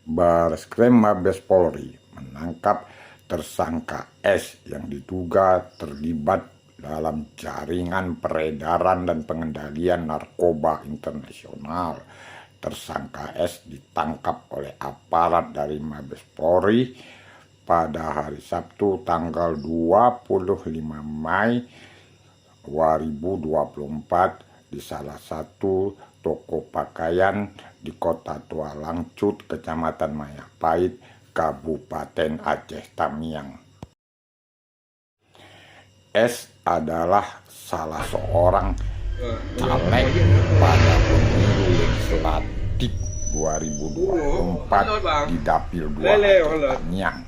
Bareskrim Mabes Polri menangkap tersangka S yang diduga terlibat dalam jaringan peredaran dan pengendalian narkoba internasional. Tersangka S ditangkap oleh aparat dari Mabes Polri pada hari Sabtu tanggal 25 Mei 2024 di salah satu toko pakaian di Kota Tua Langcut, Kecamatan Majapahit, Kabupaten Aceh Tamiang. S adalah salah seorang caleg pada pemilu legislatif 2024 di Dapil 2 Aceh Tamiang.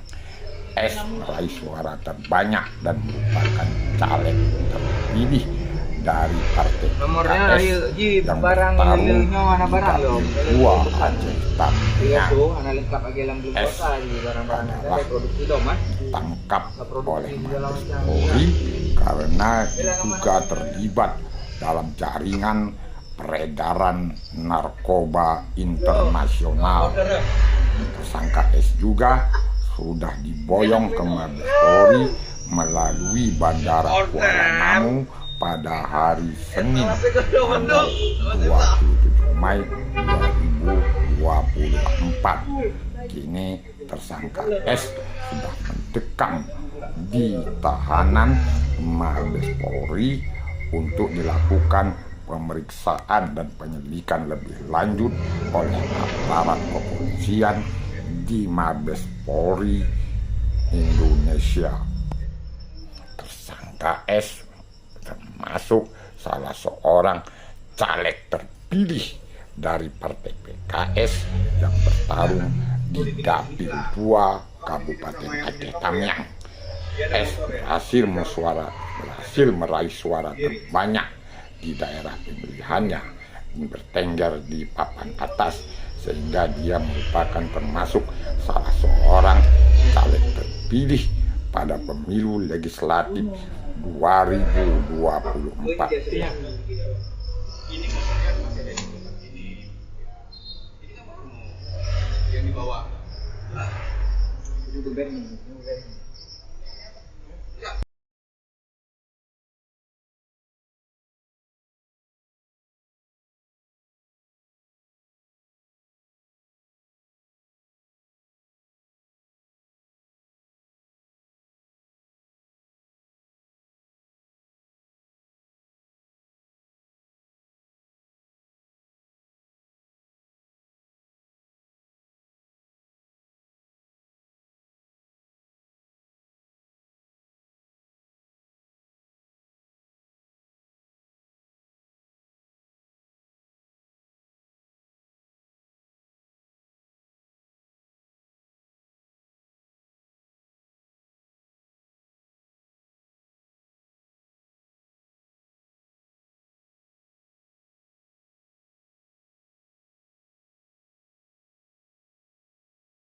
S meraih suara terbanyak dan merupakan caleg terpilih dari partai PKS yang bertarung di Dapil 2 Aceh Tamiang. S adalah ditangkap oleh Mabes Polri karena diduga terlibat dalam jaringan peredaran narkoba internasional. Tersangka S juga sudah diboyong ke Mabes Polri melalui Bandara Kuala Namu pada hari Senin tanggal 27 Mei 2024. Kini tersangka S sudah mendekam di tahanan Mabes Polri untuk dilakukan pemeriksaan dan penyelidikan lebih lanjut oleh aparat kepolisian di Mabes Polri Indonesia. Tersangka S termasuk salah seorang caleg terpilih dari partai PKS yang bertarung di Dapil 2 Kabupaten Aceh Tamiang. S berhasil meraih suara terbanyak di daerah pemilihannya, bertengger di papan atas, sehingga dia merupakan termasuk salah seorang caleg terpilih pada pemilu legislatif 2024. Ini